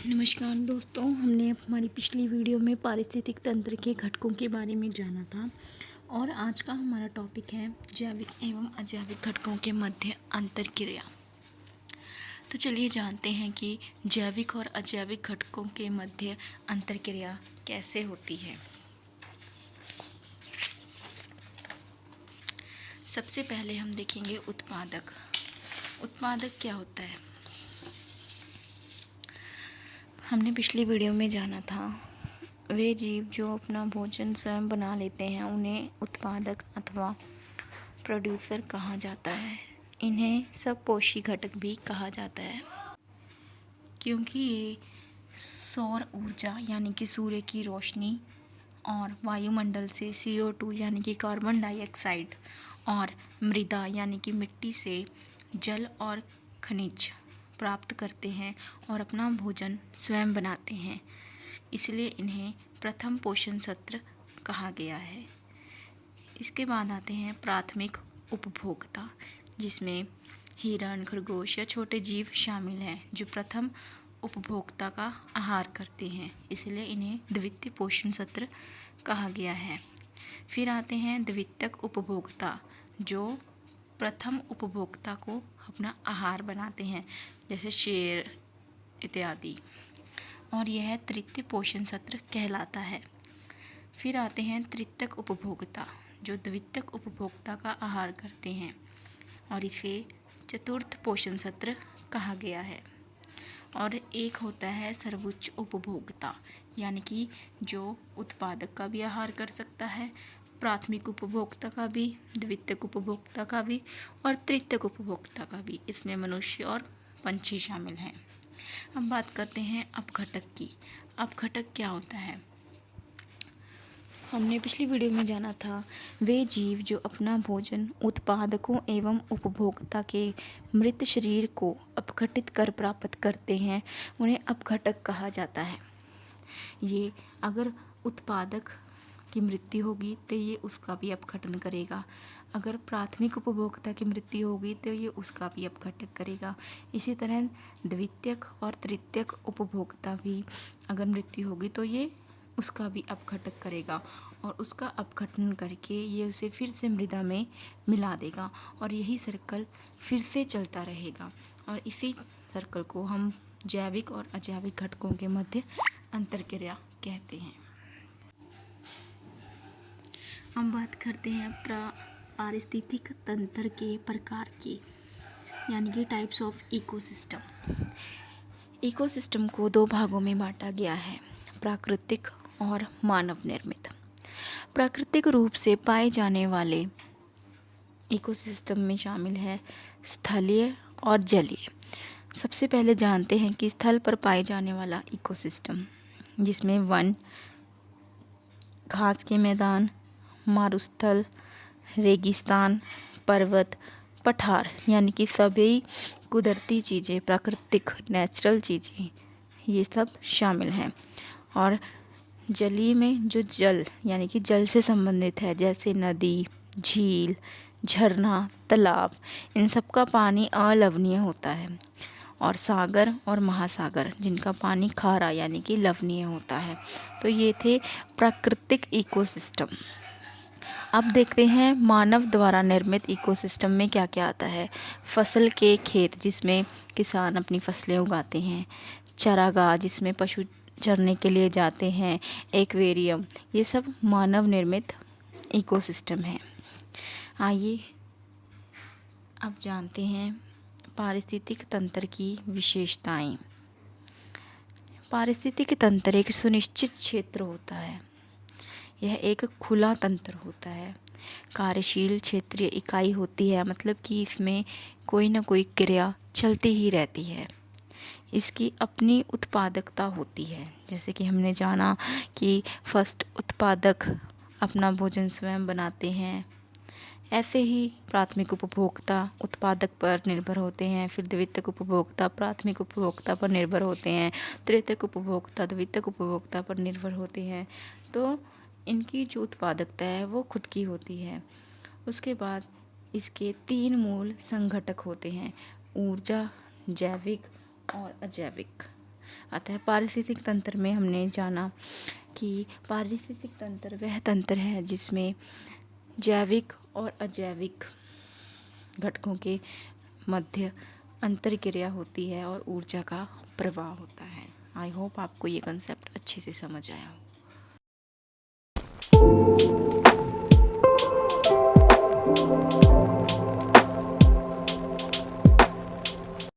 नमस्कार दोस्तों, हमने हमारी पिछली वीडियो में पारिस्थितिक तंत्र के घटकों के बारे में जाना था और आज का हमारा टॉपिक है जैविक एवं अजैविक घटकों के मध्य अंतरक्रिया। तो चलिए जानते हैं कि जैविक और अजैविक घटकों के मध्य अंतरक्रिया कैसे होती है। सबसे पहले हम देखेंगे उत्पादक। उत्पादक क्या होता है? हमने पिछली वीडियो में जाना था वे जीव जो अपना भोजन स्वयं बना लेते हैं उन्हें उत्पादक अथवा प्रोड्यूसर कहा जाता है। इन्हें सबपोषी घटक भी कहा जाता है क्योंकि ये सौर ऊर्जा यानी कि सूर्य की रोशनी और वायुमंडल से CO2 यानी कि कार्बन डाइऑक्साइड और मृदा यानी कि मिट्टी से जल और खनिज प्राप्त करते हैं और अपना भोजन स्वयं बनाते हैं। इसलिए इन्हें प्रथम पोषण सत्र कहा गया है। इसके बाद आते हैं प्राथमिक उपभोक्ता, जिसमें हिरण, खरगोश या छोटे जीव शामिल हैं जो प्रथम उपभोक्ता का आहार करते हैं, इसलिए इन्हें द्वितीय पोषण सत्र कहा गया है। फिर आते हैं द्वितीयक उपभोक्ता जो प्रथम उपभोक्ता को अपना आहार बनाते हैं, जैसे शेर इत्यादि, और यह तृतीय पोषण सत्र कहलाता है। फिर आते हैं तृतीयक उपभोक्ता जो द्वितीयक उपभोक्ता का आहार करते हैं और इसे चतुर्थ पोषण सत्र कहा गया है। और एक होता है सर्वोच्च उपभोक्ता, यानी कि जो उत्पादक का भी आहार कर सकता है, प्राथमिक उपभोक्ता का भी, द्वितीयक उपभोक्ता का भी और तृतीयक उपभोक्ता का भी। इसमें मनुष्य और पंछी शामिल हैं। अब बात करते हैं अपघटक की। अपघटक क्या होता है? हमने पिछली वीडियो में जाना था वे जीव जो अपना भोजन उत्पादकों एवं उपभोक्ता के मृत शरीर को अपघटित कर प्राप्त करते हैं, उन्हें अपघटक कहा जाता है। ये अगर उत्पादक की मृत्यु होगी तो ये उसका भी अपघटन करेगा, अगर प्राथमिक उपभोक्ता की मृत्यु होगी तो ये उसका भी अपघटन करेगा। इसी तरह द्वितीयक और तृतीयक उपभोक्ता भी अगर मृत्यु होगी तो ये उसका भी अपघटन करेगा और उसका अपघटन करके ये उसे फिर से मृदा में मिला देगा और यही सर्कल फिर से चलता रहेगा और इसी सर्कल को हम जैविक और अजैविक घटकों के मध्य अंतरक्रिया कहते हैं। हम बात करते हैं पारिस्थितिक तंत्र के प्रकार की, यानी कि टाइप्स ऑफ इकोसिस्टम। इकोसिस्टम को दो भागों में बांटा गया है, प्राकृतिक और मानव निर्मित। प्राकृतिक रूप से पाए जाने वाले इकोसिस्टम में शामिल है स्थलीय और जलीय। सबसे पहले जानते हैं कि स्थल पर पाए जाने वाला इकोसिस्टम, जिसमें वन, घास के मैदान, मारुस्थल, रेगिस्तान, पर्वत, पठार यानी कि सभी कुदरती चीज़ें, प्राकृतिक नेचुरल चीज़ें, ये सब शामिल हैं। और जलीय में जो जल यानी कि जल से संबंधित है, जैसे नदी, झील, झरना, तालाब, इन सब का पानी अलवणीय होता है। और सागर और महासागर जिनका पानी खारा यानी कि लवणीय होता है। तो ये थे प्राकृतिक इकोसिस्टम। अब देखते हैं मानव द्वारा निर्मित इकोसिस्टम में क्या क्या आता है। फसल के खेत जिसमें किसान अपनी फसलें उगाते हैं, चरागाह जिसमें पशु चरने के लिए जाते हैं, एक्वेरियम, ये सब मानव निर्मित इकोसिस्टम है। आइए अब जानते हैं पारिस्थितिक तंत्र की विशेषताएं। पारिस्थितिक तंत्र एक सुनिश्चित क्षेत्र होता है। यह एक खुला तंत्र होता है। कार्यशील क्षेत्रीय इकाई होती है, मतलब कि इसमें कोई ना कोई क्रिया चलती ही रहती है। इसकी अपनी उत्पादकता होती है, जैसे कि हमने जाना कि फर्स्ट उत्पादक अपना भोजन स्वयं बनाते हैं, ऐसे ही प्राथमिक उपभोक्ता उत्पादक पर निर्भर होते हैं, फिर द्वितीयक उपभोक्ता प्राथमिक उपभोक्ता पर निर्भर होते हैं, तृतीयक उपभोक्ता द्वितीयक उपभोक्ता पर निर्भर होते हैं। तो इनकी जो उत्पादकता है वो खुद की होती है। उसके बाद इसके तीन मूल संघटक होते हैं, ऊर्जा, जैविक और अजैविक। आता है। पारिस्थितिक तंत्र में हमने जाना कि पारिस्थितिक तंत्र वह तंत्र है जिसमें जैविक और अजैविक घटकों के मध्य अंतरक्रिया होती है और ऊर्जा का प्रवाह होता है। आई होप आपको ये कंसेप्ट अच्छे से समझ आया हो।